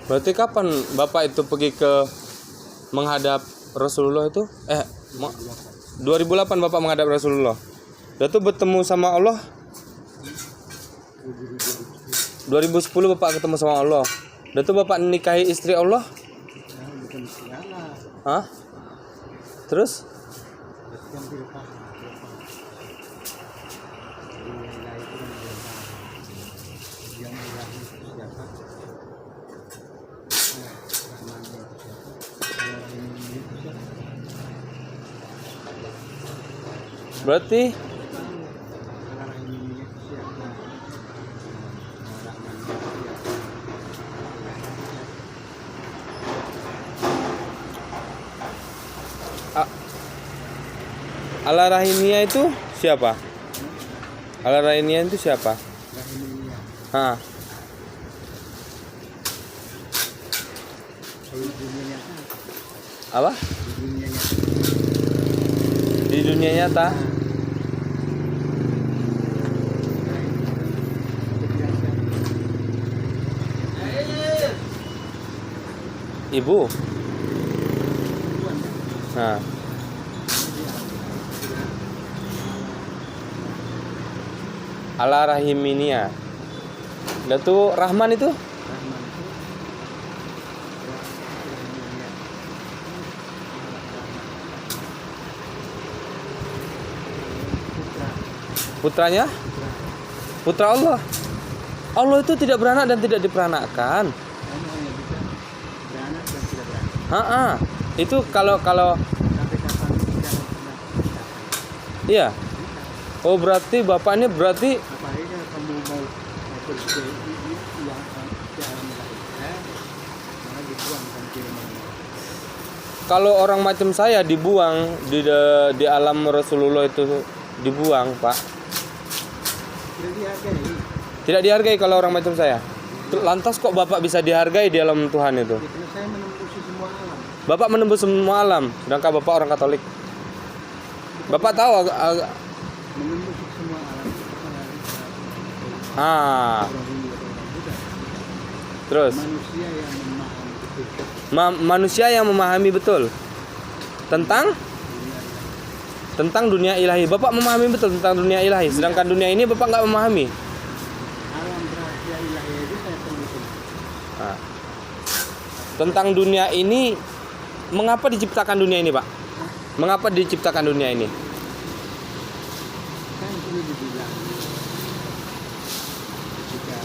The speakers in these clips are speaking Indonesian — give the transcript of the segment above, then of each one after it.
Berarti kapan Bapak itu pergi ke menghadap Rasulullah itu? 2008 Bapak menghadap Rasulullah. Udah tuh bertemu sama Allah. 2010 Bapak ketemu sama Allah. Udah tuh Bapak nikahi istri Allah. Bukan segala. Hah? Terus? Yang dilepas. Yang ilahi itu siapa? Rahmannya itu siapa? Rahimnya itu siapa? Berarti Rahimnya itu siapa? Rahmannya itu siapa? Allah Rahimiyah itu siapa? Allah Rahimiyah itu siapa? Rahimnya. Hah? Kalau dunia nyata, Apa? dunia nyata. Di dunia nyata? Ibu. Nah. Allah Rahimiyah. Udah tuh Rahman itu? Putranya? Putra Allah. Allah itu tidak beranak dan tidak diperanakkan. Itu kalau iya. Oh berarti Bapak ini berarti kalau orang macam saya dibuang di alam Rasulullah itu dibuang, Pak. Tidak dihargai kalau orang macam saya. Lantas kok Bapak bisa dihargai di alam Tuhan itu? Saya menembus semua alam. Bapak menembus semua alam, sedangkan Bapak orang Katolik. Bapak tahu Menembus semua alam. Terus Manusia yang memahami betul. Manusia yang memahami betul tentang dunia ilahi. Bapak memahami betul tentang dunia ilahi, sedangkan dunia ini Bapak nggak memahami. Alam rahasia ilahi itu saya temukan. Tentang dunia ini, mengapa diciptakan dunia ini, Pak? Mengapa diciptakan dunia ini? Kan perlu dibilang jika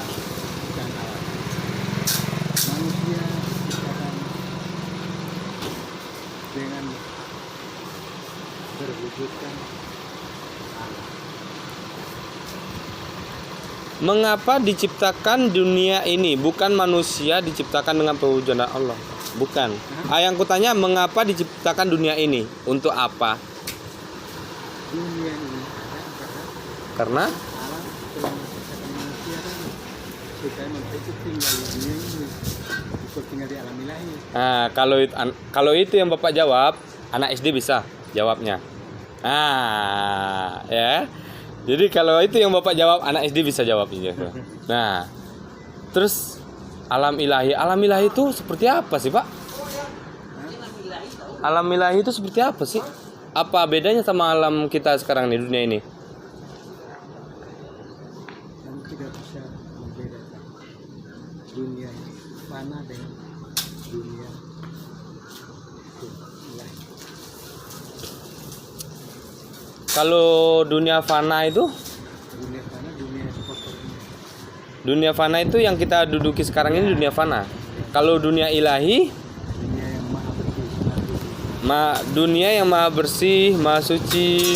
bukan alam. Manusia diciptakan dengan berwujudkan alam. Mengapa diciptakan dunia ini? Bukan manusia diciptakan dengan perwujudan Allah. Bukan. Yang kutanya, mengapa diciptakan dunia ini? Untuk apa? Dunia ini Karena alam telah menciptakan manusia kan supaya manusia itu tinggal di dunia ini, bukan tinggal di alam ilahi. kalau itu yang Bapak jawab, anak SD bisa jawabnya. Ya. Jadi kalau itu yang Bapak jawab, anak SD bisa jawab gitu. Nah, terus alam ilahi itu seperti apa sih, Pak? Alam ilahi itu seperti apa sih? Apa bedanya sama alam kita sekarang di dunia ini? Kamu tidak bisa membedakan dunia ini fana dengan dunia ilahi. Kalau dunia fana itu? Dunia fana, dunia kotor ini. Dunia fana itu yang kita duduki sekarang ini dunia fana. Kalau dunia ilahi, Dunia yang maha bersih, dunia yang maha bersih, maha suci.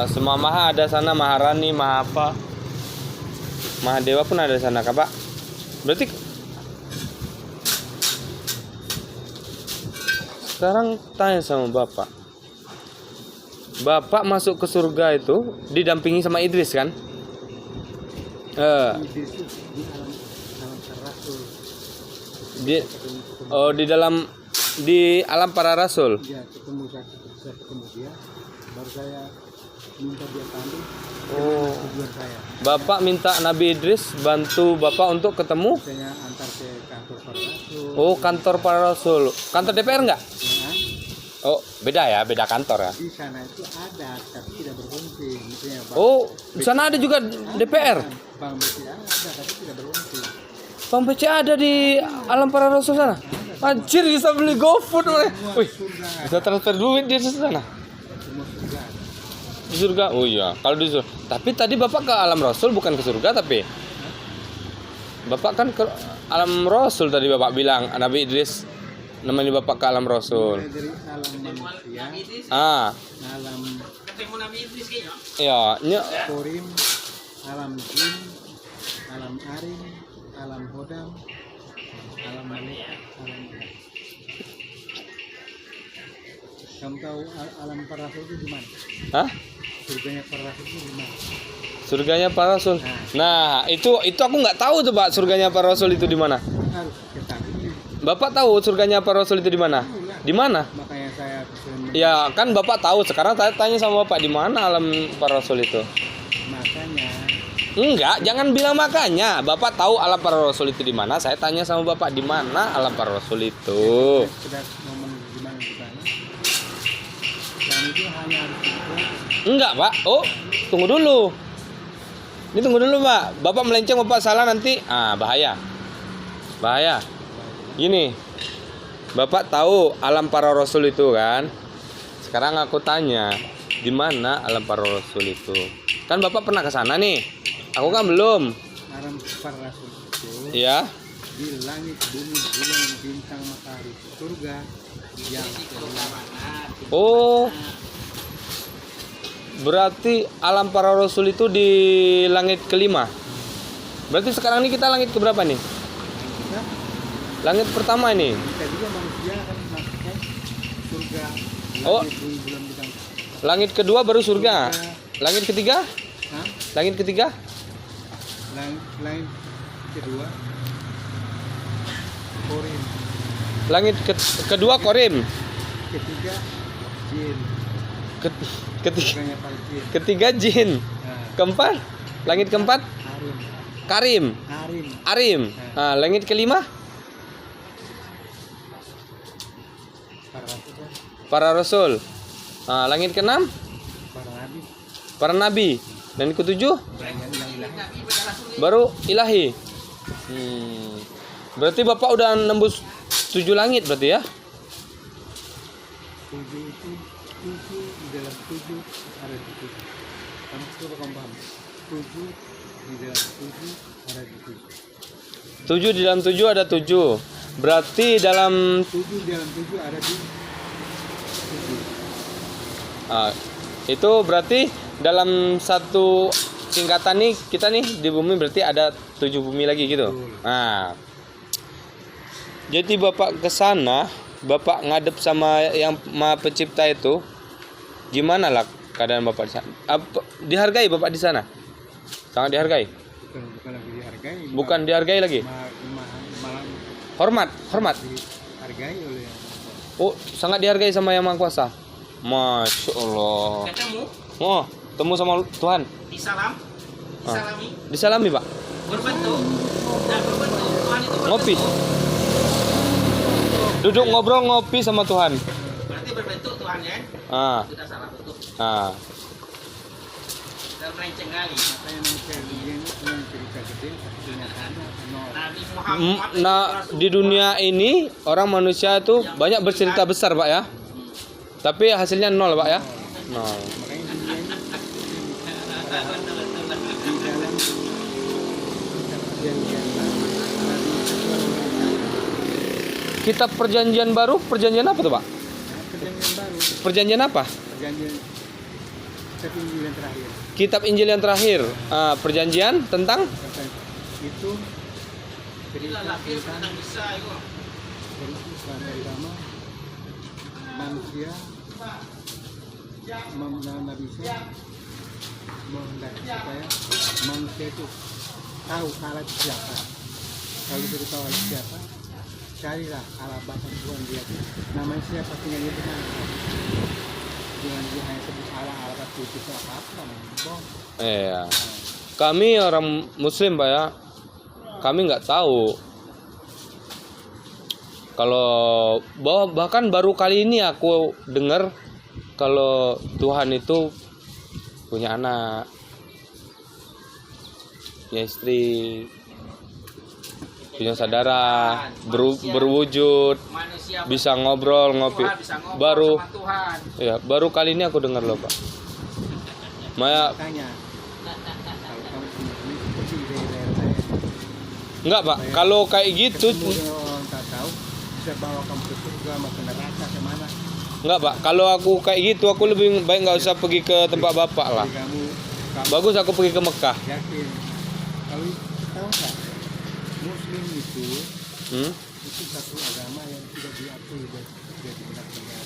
Semua maha ada sana, Maharani, maha apa? Maha Dewa pun ada sana, Kak, Pak. Berarti sekarang tanya sama Bapak. Bapak masuk ke surga itu didampingi sama Idris kan? di alam para rasul. Di alam para rasul. Dia ketemu saya ketemu dia, baru saya minta dia pandu. Oh. tujuan saya. Bapak minta Nabi Idris bantu Bapak untuk ketemu. Misalnya antar ke kantor para rasul. Oh, kantor para rasul. Kantor DPR enggak? Ya, Oh, beda ya, beda kantor ya. di sana itu ada, tapi tidak berfungsi. Misalnya Oh, di sana ada juga DPR. Bank BCA ada, tapi tidak berfungsi. Bank BCA ada di alam para rasul sana. Anjir, bisa beli GoFood. Wih, Surga, bisa transfer duit di sana. semua surga. Di surga. Oh iya, kalau di surga. Tapi tadi Bapak ke alam rasul bukan ke surga tapi. Bapak kan ke alam rasul tadi Bapak bilang Nabi Idris namanya Bapak ke alam rasul. Mulai dari alam manusia, Ah, alam ya, korim, alam jin, alam arim, alam hodam, alam malaikat, alam ilah. Kamu tahu alam para rasul itu di mana? hah? Surganya para rasul itu di mana? Surganya para rasul. Nah, itu aku nggak tahu tuh Pak, surganya para rasul itu di mana. Harus ketahui. Bapak tahu surganya para rasul itu di mana? Di mana? Makanya saya Ya, kan Bapak tahu. Sekarang saya tanya sama Bapak di mana alam para rasul itu. makanya Enggak, jangan bilang makanya. Bapak tahu alam para rasul itu di mana? Saya tanya sama Bapak di mana alam para rasul itu. sudah momen di mana di sana. Dan itu hanya harus dibuat. Enggak, Pak. Oh, tunggu dulu. Ini tunggu dulu, Pak. Bapak melenceng, Bapak salah nanti. Ah, bahaya. Bahaya. Gini. Bapak tahu alam para rasul itu kan? Sekarang aku tanya, di mana alam para rasul itu? Kan Bapak pernah ke sana nih. Aku kan belum. Alam para rasul itu Iya. di langit, bumi, bulan, bintang, matahari, surga yang Oh. Berarti alam para rasul itu di langit kelima. Berarti sekarang ini kita langit keberapa nih? kita, Langit pertama ini. kita juga manusia akan masukkan surga. Oh. Langit, bumi, bulan, bintang. Langit kedua baru surga. Langit ketiga? Hah? Langit ketiga? Langit kedua korim, Langit kedua korim. ketiga jin, Ketiga, surganya para jin. ketiga jin. Nah, Keempat? Langit keempat? arim, Karim. arim, Arim. Nah, langit kelima? para rasul, Para rasul. Nah, langit keenam? para nabi, Para nabi. Dan ketujuh? yang ilahi. Baru ilahi. Berarti Bapak udah nembus 7 langit berarti ya? 7 itu 7 di dalam 7 ada di 7. Kamu coba kamu paham. 7 di dalam 7 ada di 7. 7 di dalam 7 ada 7. Berarti dalam 7 di dalam 7 ada di 7. itu berarti dalam satu singkatan nih kita nih di bumi berarti ada 7 bumi lagi gitu. Betul. Nah. Jadi Bapak ke sana, Bapak ngadep sama yang Maha Pencipta itu. Gimana lah keadaan Bapak di sana? Dihargai Bapak di sana? Sangat dihargai. Bukan lagi dihargai. Bukan dihargai lagi. Malah Hormat. dihargai oleh yang Oh, sangat dihargai sama Yang Maha Kuasa. Masya Allah. Ketemu, Oh, temu sama Tuhan. disalam, disalami, Disalami, Pak. berbentuk, dan berbentuk. Tuhan itu berbentuk. Ngopi. Duduk ngobrol ngopi sama Tuhan. Berarti berbentuk Tuhan ya. Ah, Sudah salah bentuk. ah. Dan melenceng kali. makanya manusia dunia ini punya cerita gede tapi kenyataannya nol. Nabi Muhammad. Nah, di dunia ini orang manusia itu banyak bercerita besar, Pak ya. Tapi hasilnya nol, Pak ya. Nol. Makanya dunia ini di dalam Kitab Perjanjian Baru, perjanjian apa tuh, Pak? perjanjian baru, Perjanjian apa? perjanjian Injil yang terakhir. Kitab Injil yang terakhir. Perjanjian tentang Itu cerita Laki tentang sudah bisa itu. pertama manusia Nabi Isa menghendaki supaya manusia itu tahu Allah itu siapa. Kalau sudah tahu Allah siapa, carilah Allah Bapa Tuhan dia. Namanya siapa tinggal itu kan. Jangan dia hanya sebut Allah Bapa itu apa-apa namanya. Bohong. Iya. Nah, Kami orang Muslim Pak ya, kami nggak tahu. Kalau bahkan baru kali ini aku dengar kalau Tuhan itu punya anak, punya istri, punya saudara, berwujud, Manusia bisa ngobrol, ngopi. Tuhan bisa ngobrol Baru sama Tuhan. ya, baru kali ini aku dengar loh Pak. Maya Makanya kalau kamu punya duit pergi dari daerah saya. enggak Pak, kalau kayak gitu Ketemu dengan orang tak tahu bisa bawa kamu ke surga, mau ke neraka kemana? enggak Pak, kalau aku kayak gitu aku lebih baik nggak usah pergi ke tempat Bapak lah. Jadi kamu Bagus aku pergi ke Mekah. yakin kalau tahu nggak Muslim itu Hmm? itu satu agama yang tidak diakui dari benar-benar.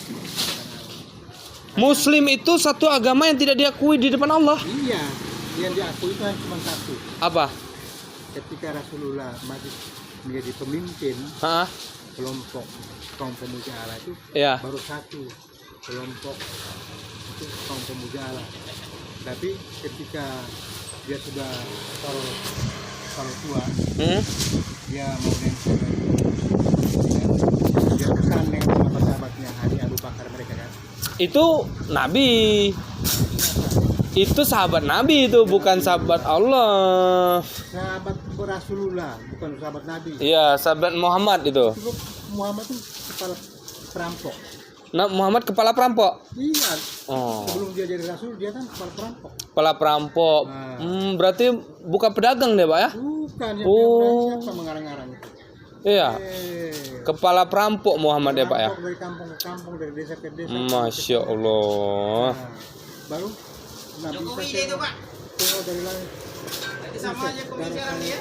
Muslim itu satu agama yang tidak diakui di depan Allah. Iya, yang diakui itu hanya cuma satu. Apa? Ketika Rasulullah masih menjadi pemimpin Hah? kelompok kaum pemuja Allah itu Ya. baru satu kelompok itu kaum pemuja Allah. Tapi ketika dia sudah kalau tua, Hmm? dia mau lengser, dia pesan dengan sahabat-sahabatnya hari Abu Bakar mereka kan. Itu Nabi. Itu sahabat Nabi itu, bukan sahabat Allah. Sahabat Rasulullah, bukan sahabat Nabi. Iya, sahabat Muhammad itu. Itu Muhammad itu kepala perampok. Nah, Muhammad kepala perampok. Iya, Oh, sebelum dia jadi Rasul dia kan kepala perampok. kepala perampok. Nah. Berarti bukan pedagang deh, Pak ya? Bukan yang Oh. siapa mengarang-arang itu. Iya. Kepala perampok Muhammad ya, Pak ya? Perampok dari kampung ke kampung, dari desa ke desa. Masya Allah. Nah, baru Nabi Jokowi Isa dia itu, Pak. tengok dari langit. Nanti sama aja pembicaraan dia.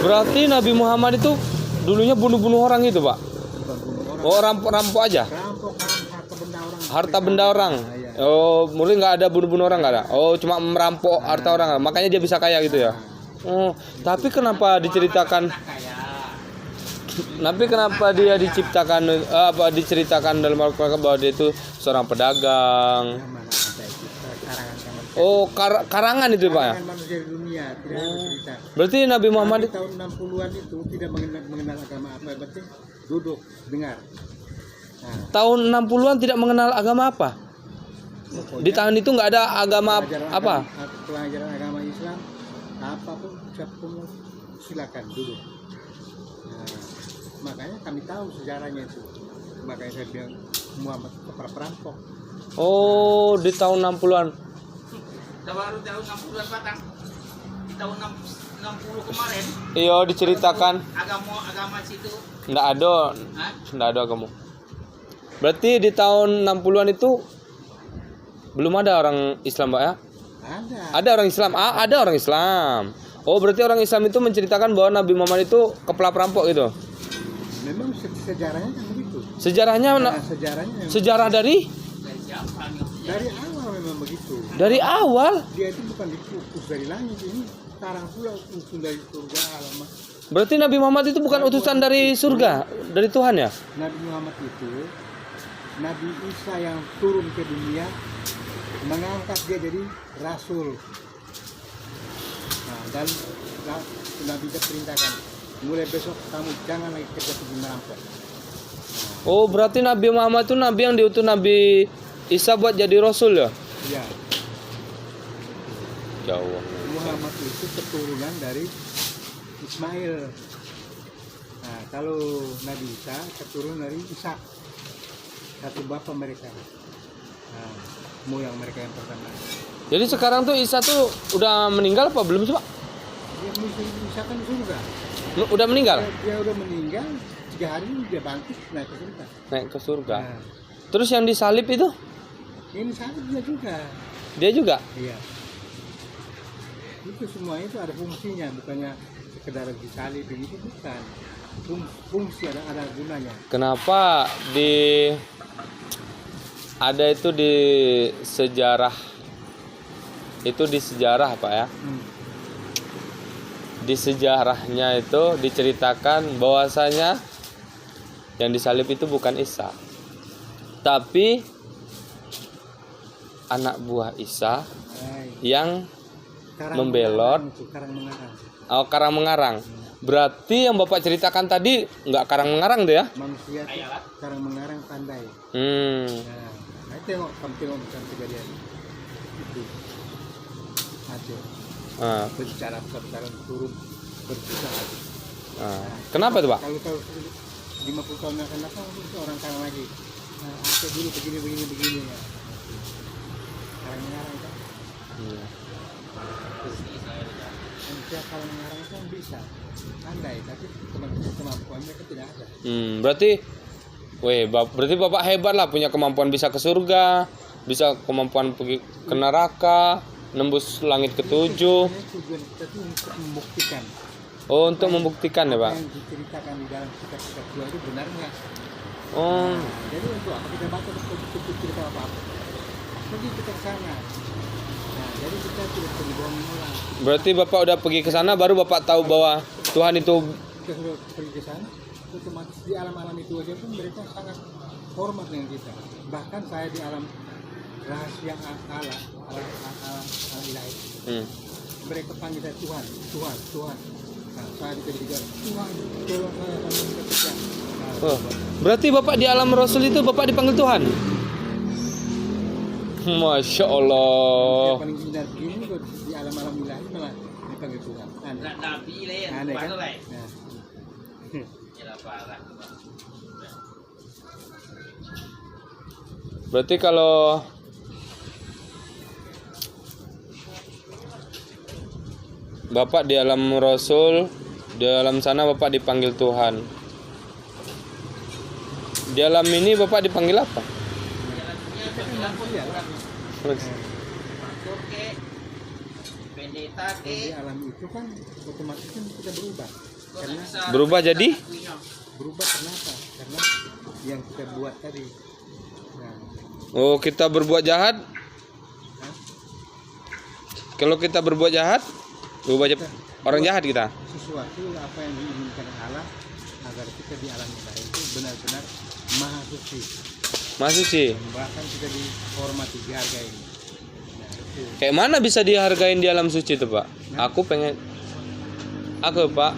Berarti Nabi Muhammad itu dulunya bunuh-bunuh orang itu, Pak? Oh, rampok aja? Rampok harta benda orang. Harta benda orang. Nah, iya. Oh, mulai nggak ada bunuh-bunuh orang nggak ada. Oh, cuma merampok harta orang. Makanya dia bisa kaya gitu ya. Oh, tapi kenapa diceritakan? Tapi kenapa dia diciptakan diceritakan dalam Al-Qur'an bahwa dia itu seorang pedagang? Mana ada itu karangan kamu. Oh, karangan itu, Pak ya. Karangan manusia di dunia, tidak ada cerita. Berarti Nabi Muhammad Di tahun 60-an itu tidak mengenal agama apa, berarti duduk dengar. Nah, tahun 60-an tidak mengenal agama apa? pokoknya Di tahun itu nggak ada agama pelajaran apa? pelajaran agama Islam apapun siapapun silakan duduk. Nah, makanya kami tahu sejarahnya itu. Makanya saya bilang Muhammad kepala perampok. Oh, di tahun 60-an. Kita baru tahun 60-an Batang. Di tahun 60 kemarin Iya, diceritakan agama situ. nggak ada, Hah? nggak ada agama. Berarti di tahun 60-an itu belum ada orang Islam, Pak ya? Ada. Ada orang Islam. Ada orang Islam. Oh, berarti orang Islam itu menceritakan bahwa Nabi Muhammad itu kepala perampok gitu. Memang sejarahnya kan begitu. Sejarahnya Nah, sejarahnya memang sejarah dari Dari siapa nih? dari awal memang begitu. awal. Dia itu bukan dikukus dari langit, ini sekarang pula usul dari surga alam. Berarti Nabi Muhammad itu bukan utusan dari surga, dari Tuhan ya? Nabi Muhammad itu Nabi Isa yang turun ke dunia mengangkat dia jadi rasul. Nah, dan Nabi Isa perintahkan mulai besok kamu jangan lagi kerja sebagai merampok. Oh, berarti Nabi Muhammad itu nabi yang diutus Nabi Isa buat jadi rasul ya? Iya, Jauh. Muhammad itu keturunan dari Ismail. Nah, kalau Nabi Isa keturunan dari Ishak, satu bapak mereka. Nah, moyang mereka yang pertama. Jadi sekarang tuh Isa tuh udah meninggal apa belum sih, Pak? Dia Isa kan di surga. Udah meninggal? Dia udah meninggal 3 hari ini dia bangkit naik ke surga. Naik ke surga. Nah, Terus yang disalib itu? ini salib dia juga. Dia juga? Iya. Itu semuanya itu ada fungsinya, bukannya sekedar disalib begitu, bukan. Fungsi ada gunanya. Kenapa ada itu di sejarah? Itu di sejarah, Pak ya? Di sejarahnya itu diceritakan bahwasanya yang disalib itu bukan Isa, tapi anak buah Isa Hai. yang Karang membelot. Mengarang itu, Karang Mengarang. Karang mengarang. Berarti yang Bapak ceritakan tadi nggak karang mengarang tuh ya? Manusia itu Karang Mengarang pandai. Nah, tengok macam kejadian itu. Aceh. Berbicara turun berbicara. Kenapa tuh Pak? Kalau 50 tahun yang akan datang itu orang Karang lagi. Nah, Aceh dulu begini ya. Karang Mengarang kan. Manusia Karang Mengarang kan bisa pandai, tapi kemampuan mereka tidak ada. Berarti Bapak hebat lah, punya kemampuan bisa ke surga, bisa kemampuan pergi ke neraka, nembus langit ketujuh. Tujuan kita itu untuk membuktikan. Oh, untuk membuktikan ya Pak? Apa yang diceritakan di dalam kitab-kitab tua itu benar nggak? Oh, Jadi untuk apa kita baca buku cerita apa-apa? Pergi kita ke sana. Nah, jadi kita tidak perlu bohongin orang. berarti Bapak udah pergi ke sana baru Bapak tahu bahwa Tuhan itu. Kita sudah pergi ke sana, otomatis di alam-alam itu aja pun mereka sangat hormat dengan kita. Bahkan saya di alam rahasia alam ilahi, mereka panggil saya Tuhan. Nah, saya diberi Tuhan, tolong saya sampai bekerja. Oh, berarti Bapak di alam Rasul itu Bapak dipanggil Tuhan. Masya Allah. Yang paling benar begini kok di alam-alam ilahi malah dipanggil Tuhan. Aneh. Nabi lah ya. Aneh kan? Nah. Nah. Ya parah. Berarti kalau Bapak di alam Rasul, di alam sana Bapak dipanggil Tuhan. Di alam ini Bapak dipanggil apa? Oke. Pendeta Di alam itu kan otomatis kan kita berubah. Karena Berubah jadi? berubah kenapa? Karena yang kita buat tadi. Nah, Oh, kita berbuat jahat. Kalau kita berbuat jahat, berubah orang jahat kita. sesuatu apa yang diinginkan Allah agar kita di alam ilahi itu benar-benar maha suci. Masuk sih. Bahkan kita dihormati, dihargai. Nah, itu. Kayak mana bisa dihargain di alam suci itu, Pak? Aku Pak.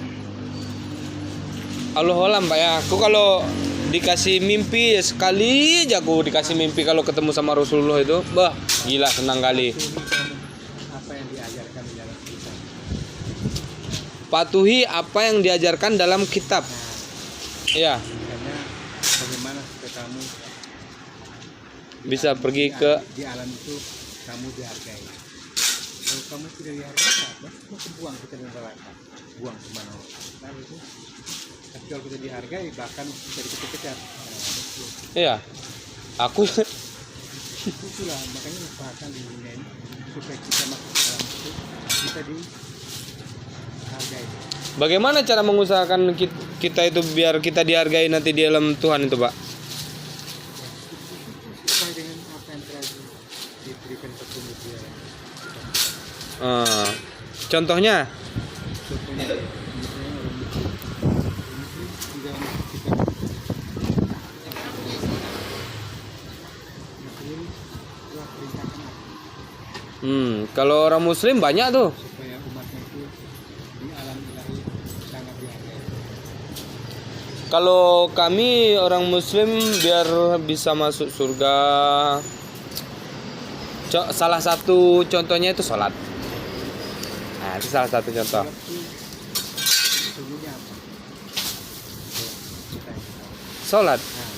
Allahualam Pak ya. Aku kalau dikasih mimpi ya sekali aja aku dikasih mimpi kalau ketemu sama Rasulullah itu, bah, gila senang kali. Apa yang diajarkan di dalam kitab. Patuhi apa yang diajarkan dalam kitab. Iya, Makanya bagaimana supaya kamu bisa pergi ke di alam itu kamu dihargai. Kalau kamu tidak dihargai apa? Kamu buang kita di neraka, buang kemana? Nah, itu. Tapi kalau kita dihargai bahkan kita dikejar-kejar. Nah, itu. iya. Aku Itulah makanya usahakan di dunia ini supaya kita masuk ke dalam itu kita dihargai. bagaimana cara mengusahakan kita itu biar kita dihargai nanti di dalam Tuhan itu, Pak? Sesuai dengan apa yang telah diberikan petunjuk dia. Contohnya, Contohnya, misalnya orang Muslim di dalam kitab Muslim telah perintahkan kalau orang Muslim banyak tuh. supaya umatnya itu di alam ilahi sangat dihargai. Kalau kami orang Muslim biar bisa masuk surga, salah satu contohnya itu sholat. Nah, itu salah satu contoh. Sholat itu sesungguhnya apa? Kita yang tahu. Sholat. Nah,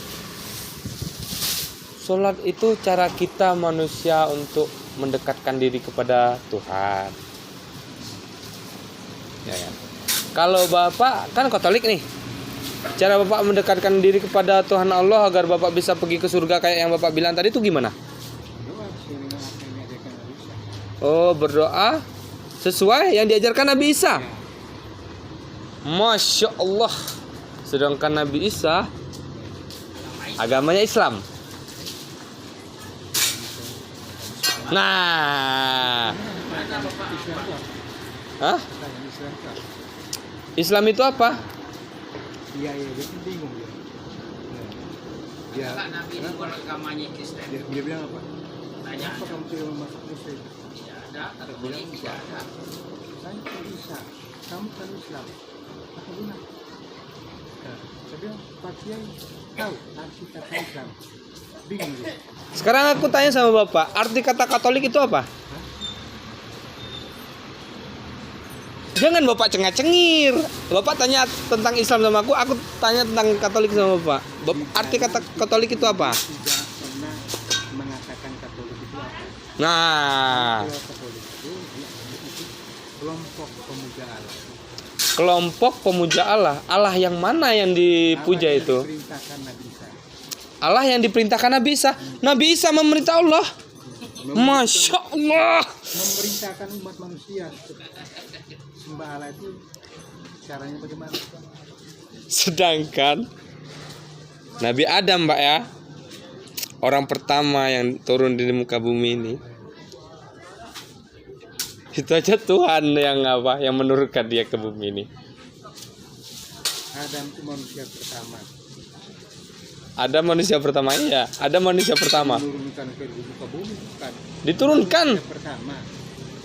Sholat itu cara kita manusia untuk mendekatkan diri kepada Tuhan. Ya. Kalau Bapak kan Katolik nih. Cara Bapak mendekatkan diri kepada Tuhan Allah agar Bapak bisa pergi ke surga kayak yang Bapak bilang tadi itu gimana? doa sesuai dengan apa yang diajarkan Nabi Isa. Oh, berdoa sesuai yang diajarkan Nabi Isa. Masya Allah. Sedangkan Nabi Isa agamanya Islam. Nah, Islam itu apa? hah? Tanya Islam itu apa? Islam itu apa? Iya, dia pun bingung dia. Nah, dia, Nabi ini bukan agamanya Kristen. dia bilang apa? Nah Hanya Kenapa kamu tidak mau masuk Muslim? tidak ada, Katolik tidak ada. Saya tidak bisa. Kamu kan Islam. Aku bilang. Nah, saya bilang, Pak Kiai tahu arti kata Islam. Bingung dia. Sekarang aku tanya sama Bapak, arti kata Katolik itu apa? Jangan Bapak cengir. Bapak tanya tentang Islam sama aku tanya tentang Katolik sama Bapak. Arti kata Katolik itu apa? Tidak pernah mengatakan Katolik itu apa. Nah, Kalau Katolik itu kelompok pemuja Allah. kelompok pemuja Allah. Allah yang mana yang dipuja Allah yang itu? diperintahkan Nabi Isa. Allah yang diperintahkan Nabi Isa. Nabi Isa memerintah Allah. Masya Allah. Memerintahkan umat manusia sembah Allah itu caranya bagaimana? Sedangkan Nabi Adam, Mbak ya, orang pertama yang turun di muka bumi ini, itu aja Tuhan yang apa, yang menurunkan dia ke bumi ini. Adam itu manusia pertama Ada manusia pertama, iya, ada manusia pertama. menurunkan ke muka bumi bukan. Diturunkan, Yang pertama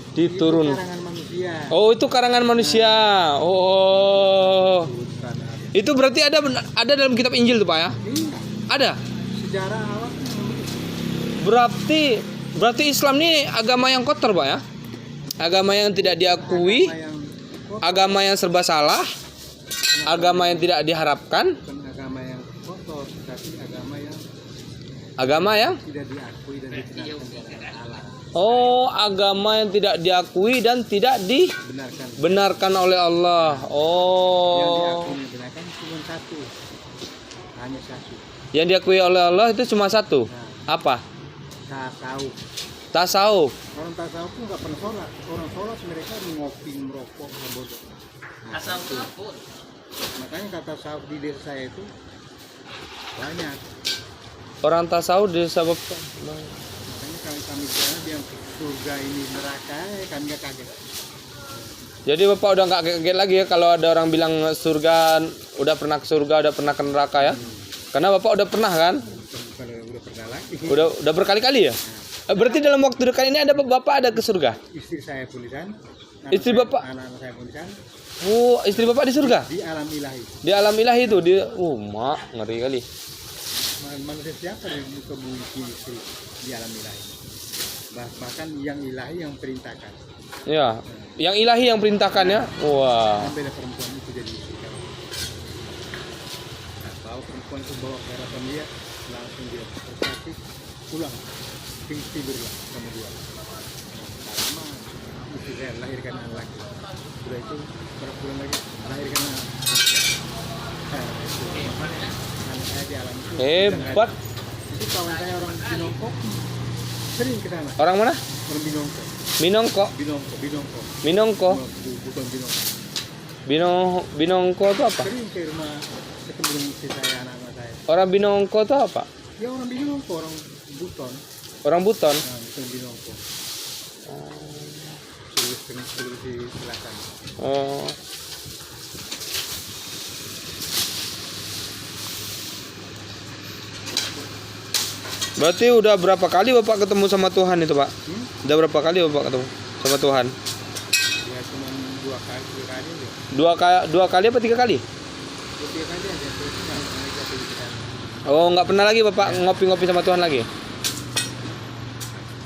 diturun. itu karangan manusia. Oh, itu karangan manusia. Oh, Turunkan Adam. itu berarti ada dalam kitab Injil tuh Pak ya? Iya, Ada. sejarah awal Berarti Islam ini agama yang kotor Pak ya? Agama yang tidak diakui, agama yang serba salah, agama yang tidak diharapkan, bukan agama yang kotor, tapi agama yang tidak diakui dan dibenarkan oleh Allah. oh, agama yang tidak diakui dan tidak Benarkan. dibenarkan oleh Allah. Yang Oh, diakui dan dibenarkan cuma satu, hanya satu. yang diakui oleh Allah itu cuma satu. Apa? Tasawuf. Tasawuf. Orang tasawuf itu nggak pernah sholat. Orang sholat mereka ngopi, merokok, bodoh. Asal pun. Makanya kata tasawuf di desa saya itu banyak. Orang tasawuf disebabkan. Makanya kalau kami bilang bilang surga ini neraka, kami nggak kaget. Jadi Bapak udah nggak kaget lagi ya kalau ada orang bilang surga, udah pernah ke surga, udah pernah ke neraka ya? Karena Bapak udah pernah kan? Kalau udah pernah lagi. Udah berkali-kali ya? Berarti dalam waktu dekat ini ada Bapak ada ke surga? Istri saya pun di sana. Istri Bapak? Anak-anak saya pun di sana. Oh, istri Bapak di surga? Di alam ilahi. Di alam ilahi itu di mak ngeri kali. Manusia siapa di muka bumi ini istri di alam ilahi? Bahkan yang ilahi yang perintahkan. Ya, yang ilahi yang perintahkan ya. Wah. Sampai ada perempuan itu jadi istri kamu. Nah, tahu perempuan itu bawa ke hadapan dia, langsung dia bersakit, pulang, tidurlah sama dia. Lama istri saya lahirkan anak laki. Sudah itu berapa bulan lagi lahirkan anak. Anak saya di alam itu. Hebat. Itu kawan saya orang Binongko sering ke sana. Orang mana? Orang Binongko. Minongko. Binongko. Minongko. Bukan Binongko. Binongko itu apa? Sering ke rumah ketemu istri saya, anak-anak saya. Orang Binongko itu apa? Ya orang Binongko, orang Buton. Orang Buton. Nah, bukan Binongko. Suruh di selatan. Oh. Berarti udah berapa kali Bapak ketemu sama Tuhan itu, Pak? Udah berapa kali Bapak ketemu sama Tuhan? Ya cuma dua kali aja. Dua kali apa 3 kali? 3 kali aja. Terus nggak pernah lagi ke sana. Oh, nggak pernah lagi Bapak ngopi-ngopi sama Tuhan lagi? Kita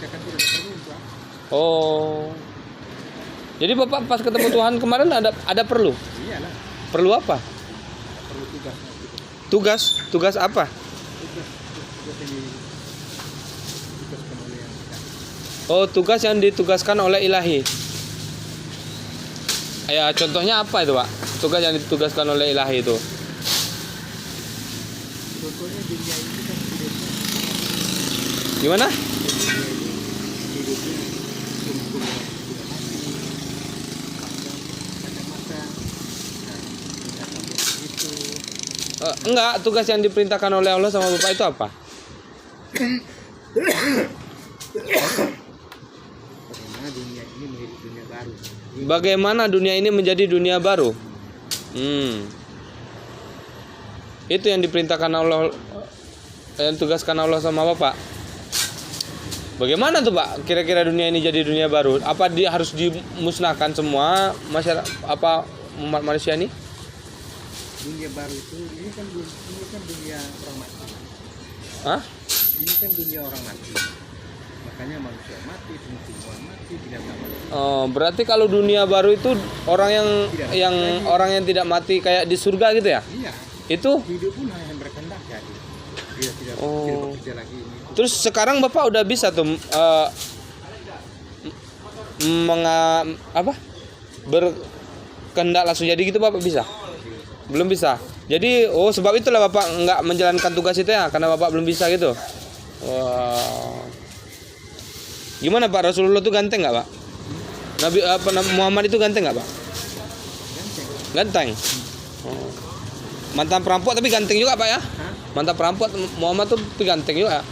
kan tidak perlu, Pak. Oh. Jadi Bapak pas ketemu Tuhan kemarin ada perlu? Iyalah, Perlu apa? perlu tugas. Tugas? Tugas apa? Tugas ini tugas kemuliaan kita. Oh, tugas yang ditugaskan oleh Ilahi. Ya, contohnya apa itu, Pak? Tugas yang ditugaskan oleh Ilahi itu. Contohnya dunia ini kan hidupnya Gimana? hidupnya sempurna, tidak mati, masa-masa, tidak sampai begitu. Enggak, tugas yang diperintahkan oleh Allah sama Bapak itu apa? Bagaimana dunia ini menjadi dunia baru. Bagaimana dunia ini menjadi dunia baru? Itu yang diperintahkan Allah, yang tugaskan Allah sama Bapak. Bagaimana tuh Pak? Kira-kira dunia ini jadi dunia baru? Apa dia harus dimusnahkan semua masyarakat apa umat manusia ini? Dunia baru itu ini kan dunia orang mati. Hah? Ini kan dunia orang mati. Makanya manusia mati, tumbuhan mati, binatang mati. Oh, berarti kalau dunia baru itu orang Tidak. orang yang tidak mati kayak di surga gitu ya? Iya. Itu. Hidup pun hanya berkehendak jadi. Dia tidak Oh. bekerja lagi ini. Terus sekarang Bapak udah bisa tuh berkehendak langsung jadi gitu Bapak bisa? Belum bisa. Jadi sebab itulah Bapak nggak menjalankan tugas itu ya karena Bapak belum bisa gitu. Wah. Gimana Pak, Rasulullah tuh ganteng nggak Pak? Nabi Muhammad itu ganteng nggak Pak? Ganteng. Oh. Mantan perampok tapi ganteng juga Pak ya? Mantan perampok Muhammad tuh ganteng juga.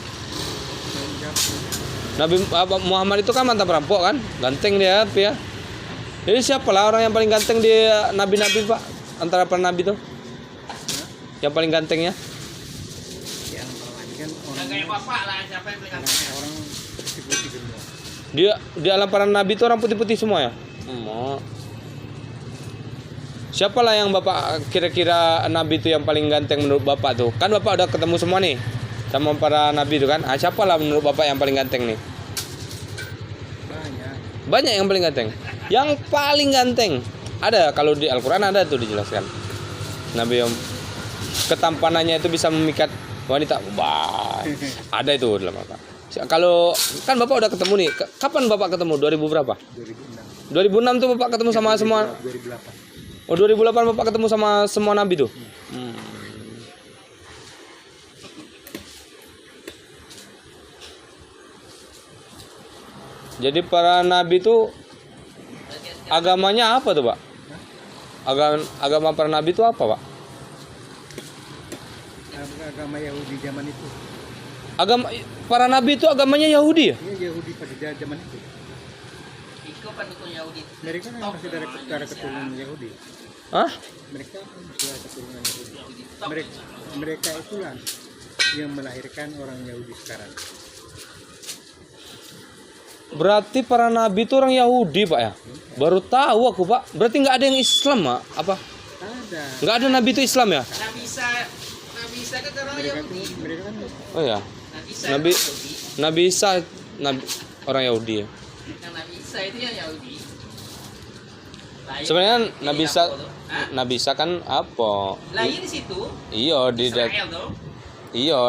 Nabi Muhammad itu kan mantan perampok kan, ganteng dia tapi ya. Jadi siapalah orang yang paling ganteng di nabi-nabi Pak? Antara para nabi tuh? Yang paling gantengnya? Yang paling kan Yang orang kayak bapak lah, siapa yang beli kantongnya? orang putih-putih semua. Dia di alam para nabi itu orang putih-putih semua ya? Siapalah yang Bapak kira-kira nabi itu yang paling ganteng menurut Bapak tuh? Kan Bapak udah ketemu semua nih sama para nabi itu kan? Siapalah menurut Bapak yang paling ganteng nih? Banyak. Banyak yang paling ganteng. Yang paling ganteng ada kalau di Al-Quran ada tuh dijelaskan. Nabi yang ketampanannya itu bisa memikat wanita. Wah, ada itu dalam apa? Kalau kan Bapak udah ketemu nih. Kapan Bapak ketemu? 2000 berapa? 2006. 2006 tuh Bapak ketemu sama semua. 2008. Oh 2008 Bapak ketemu sama semua nabi tuh. Jadi para nabi tuh agamanya apa tuh Pak? Agama para nabi itu apa Pak? Agama Yahudi zaman itu. Agama para nabi itu agamanya Yahudi ya? Iya Yahudi pada zaman itu. Iko pendukung Yahudi. Mereka kan masih dari keturunan Yahudi. Hah? Mereka masih dari keturunan Yahudi. Mereka itulah yang melahirkan orang Yahudi sekarang. Berarti para nabi itu orang Yahudi Pak ya? Baru tahu aku Pak. Berarti nggak ada yang Islam Pak? Apa? Ada. Nggak ada nabi itu Islam ya? Nabi Isa kan orang Yahudi. Mereka kan Oh ya. Nabi Nabi Isa orang Yahudi ya. Nabi Isa itu yang Yahudi. Lahir Sebenarnya di Nabi apa Isa tuh? Hah? Nabi Isa kan apa? Lahir di situ. Iya di Israel tuh. iya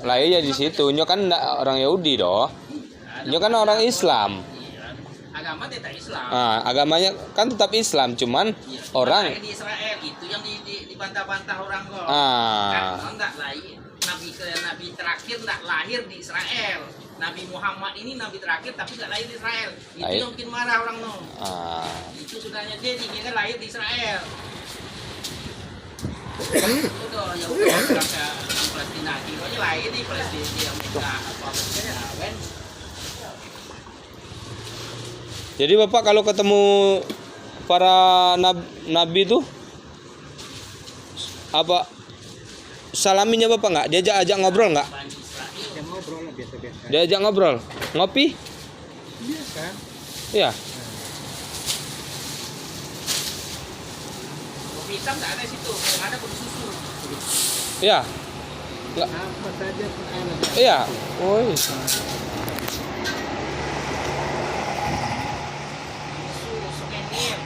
lahirnya di situ. Nyo kan nggak orang Yahudi doh. Nyo kan orang Islam. Iya. Agama tetap Islam. Nah, agamanya kan tetap Islam, cuman Iya. orang Lahir di Israel itu yang dibantah-bantah orang kok. ah Kan enggak lahir. Nabi terakhir enggak lahir di Israel. Nabi Muhammad ini nabi terakhir tapi enggak lahir di Israel. Itu Lahir. yang bikin marah orang no. ah Itu sebenarnya dia kan lahir di Israel. Itu tuh yang orang Palestina itu aja lahir di Palestina di Amerika apa ya kan. jadi Bapak kalau ketemu para nabi itu apa salaminya Bapak nggak? Diajak ngobrol nggak? Bani Israel. yang ngobrol lah biasa-biasa. Diajak ngobrol, ngopi? Biasa. Iya. Kopi hitam enggak ada di situ. Yang ada kopi susu. Iya. Nggak. Apa saja pun ada. Iya. Woi. Susu souvenir.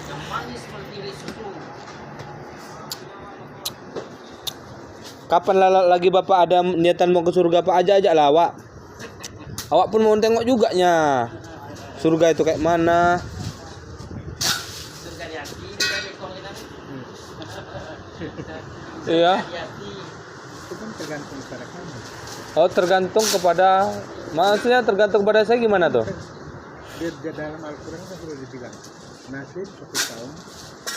Yang manis seperti risiko. Kapan lagi Bapak ada niatan mau ke surga Pak ajak lah awak. Awak pun mau tengok juga nya. Surga itu kayak mana? Surga di hati, surga di kolonial. Iya. Di hati. Itu kan tergantung pada kamu. Oh tergantung kepada, maksudnya tergantung kepada saya gimana tuh? Di dalam Al-Quran kan sudah dibilang nasib 1 tahun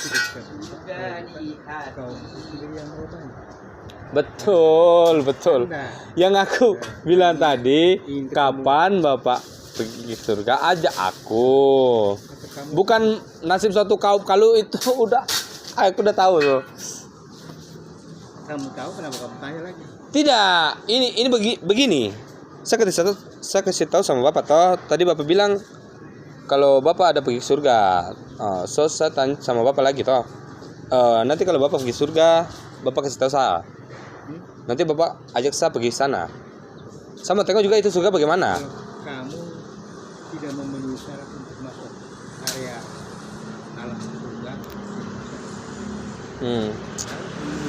hidup Surga di hati. kau sendiri yang merubahnya. Betul. Nah, Yang aku bilang tadi, kapan Bapak pergi surga ajak aku. atau kamu Bukan nasib suatu kaum, kalau itu aku udah tahu tuh. tahu kenapa kamu tanya lagi? Tidak, ini begini. Saya kasih tahu sama Bapak toh. Tadi Bapak bilang kalau Bapak ada pergi surga. So saya tanya sama Bapak lagi toh. Nanti kalau Bapak pergi surga, Bapak kasih tahu saya. Nanti Bapak ajak saya pergi sana. Sama tengok juga itu surga bagaimana. Kalau kamu tidak memenuhi syarat untuk masuk area alam surga,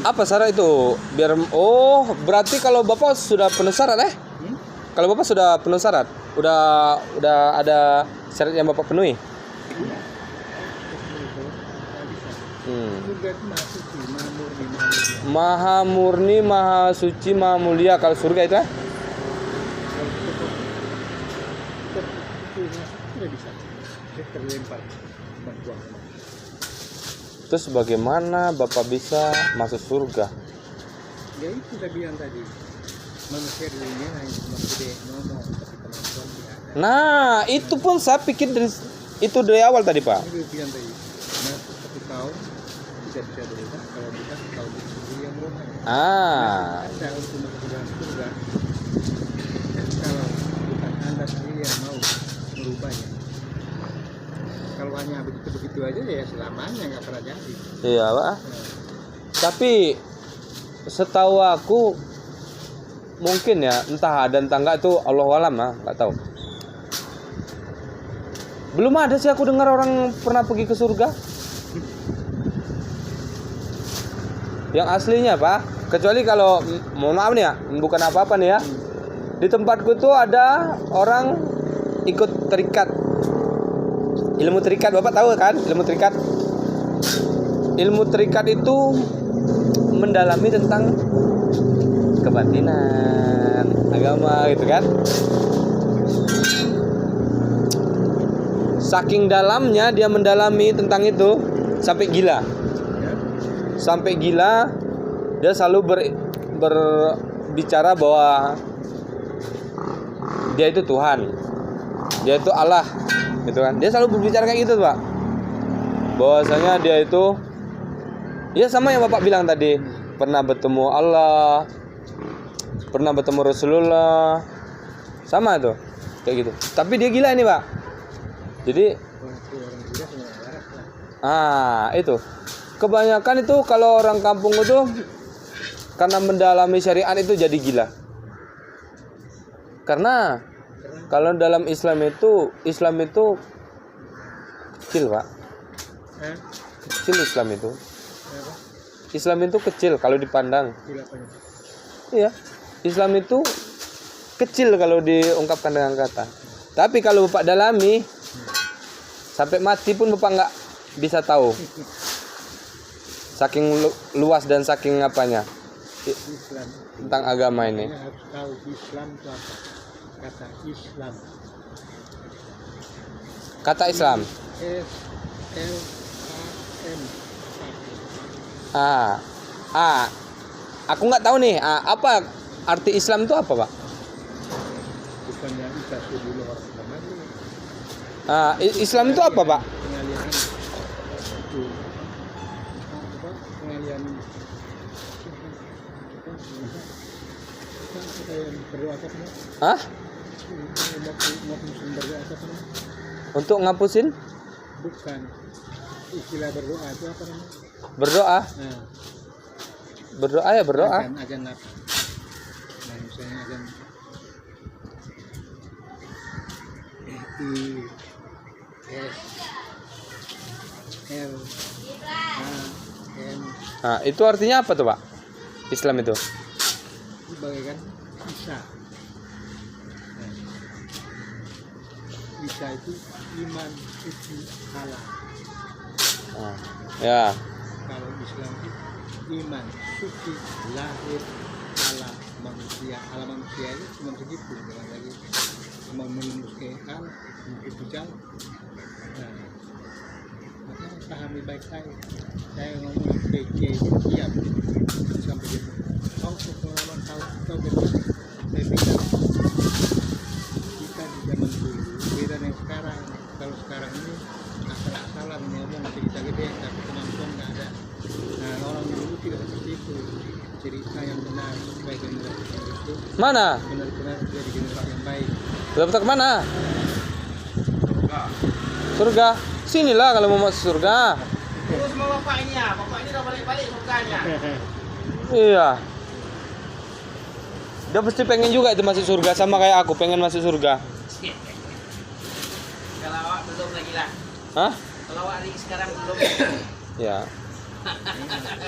Apa syarat itu? Biar berarti kalau Bapak sudah penuh syarat Kalau Bapak sudah penuh syarat, udah ada syarat yang Bapak penuhi. surga itu masuk di Maha murni, maha suci, maha mulia. Kalau surga itu tidak bisa. Dia terlempar bantuan. Terus bagaimana Bapak bisa masuk surga? Ya itu saya bilang tadi. Manusia dirinya hanya cuma gede ngomong, tapi kemampuan tidak ada. Nah, itu pun saya pikir dari awal tadi, Pak. Ini dia bilang tadi. Nah, tapi kau tidak bisa berubah. Kalau bisa kau sendiri yang berubah. Anda untuk masuk ke dalam surga. Kalau bukan Anda sendiri yang mau merubahnya. Kalau hanya begitu aja ya selamanya nggak pernah jadi. Iya, Pak. Tapi setahu aku mungkin ya, entah ada entah enggak itu Allahu alam lah, enggak tahu. Belum ada sih aku dengar orang pernah pergi ke surga. Yang aslinya, Pak. Kecuali kalau mohon maaf nih ya, bukan apa-apa nih ya. Di tempatku tuh ada orang ikut terikat. Ilmu terikat, Bapak tahu kan? Ilmu terikat. Ilmu terikat itu mendalami tentang kebatinan, agama gitu kan. Saking dalamnya dia mendalami tentang itu sampai gila. Sampai gila dia selalu berbicara bahwa dia itu Tuhan. Dia itu Allah, gitu kan. Dia selalu berbicara kayak gitu, Pak. Bahwasanya dia itu ya sama yang Bapak bilang tadi, pernah bertemu Allah, pernah bertemu Rasulullah, sama tuh kayak gitu. Tapi dia gila ini, Pak. Jadi itu kebanyakan itu kalau orang kampung itu karena mendalami syariat itu jadi gila. Karena kalau dalam Islam itu kecil, Pak. Kecil Islam itu. Islam itu kecil kalau dipandang. Iya, Islam itu kecil kalau diungkapkan dengan kata. Tapi kalau Bapak dalami, sampai mati pun Bapak nggak bisa tahu. Saking luas dan saking apanya Islam tentang agama ini. harus tahu Islam itu apa. Kata Islam. Kata Islam. SLAM. Aku nggak tahu nih. Apa arti Islam itu apa, Pak? Bukannya kita dulu orang kemarin. Islam itu apa, Pak? Pengalian itu pengalian berdoa apa semua? Berdoa apa semua? Untuk ngapusin? Bukan. Istilah berdoa itu apa namanya? Berdoa. Berdoa ya berdoa. Ajan apa? Nah, misalnya ajan Itu artinya apa tuh, Pak? Islam itu? Bagaikan Isa. Isa itu iman suci Allah. Ya. Kalau Islam itu iman suci lahir Allah manusia. Allah manusia itu cuma segitu, jangan lagi cuma menembus ke Allah begitu jauh. Makanya pahami baik saya ngomong PJ siap sampai gitu. Kau pengalaman kau betul. Saya bilang kita di zaman dulu beda dengan sekarang. Kalau sekarang ini asal-asalan ngomong cerita gede tapi kemampuan nggak ada. Nah, orang dulu tidak seperti itu. Cerita yang benar baik dan benar itu mana? benar-benar dia jadi generasi yang baik. Daftar kemana? Surga. Sinilah kalau mau masuk surga. Terus sama bapak ini ya, bapak ini udah balik-balik surganya. Iya. Dia pasti pengen juga itu masuk surga sama kayak aku pengen masuk surga. Kalau awak belum lagi lah. Hah? Kalau awak sekarang belum. Ya.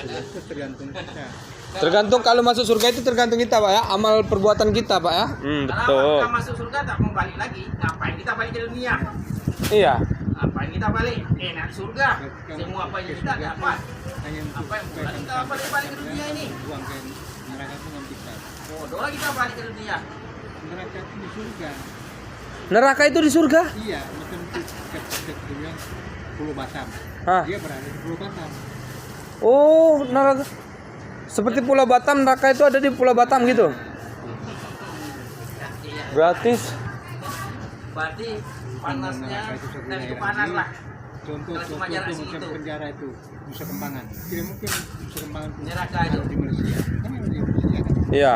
Itu tergantung kita. Tergantung kalau masuk surga itu tergantung kita Pak ya, amal perbuatan kita Pak ya. Kalau Betul. kita masuk surga tak mau balik lagi, ngapain kita balik ke dunia? Iya. Ngapain kita balik? Enak surga. Semua apa yang kita dapat. Hanya untuk Apa yang boleh kita balik ke dunia ini? buang ke neraka itu nggak bisa. Bodoh lah kita balik ke dunia. Neraka itu di surga. Neraka itu di surga? Iya, macam kita bilang Pulau Batam. Hah? Dia berada di Pulau Batam. Oh, neraka. Seperti Pulau Batam, neraka itu ada di Pulau Batam gitu. Iya. Gratis. Berarti panasnya Neraka itu satu dan itu daerah. panas lah. Contoh Kalau cuma jarak macam segitu. penjara itu Nusa Kembangan. Tidak mungkin Nusa Kembangan Neraka itu. di Malaysia. Kan ada di Malaysia kan. Iya.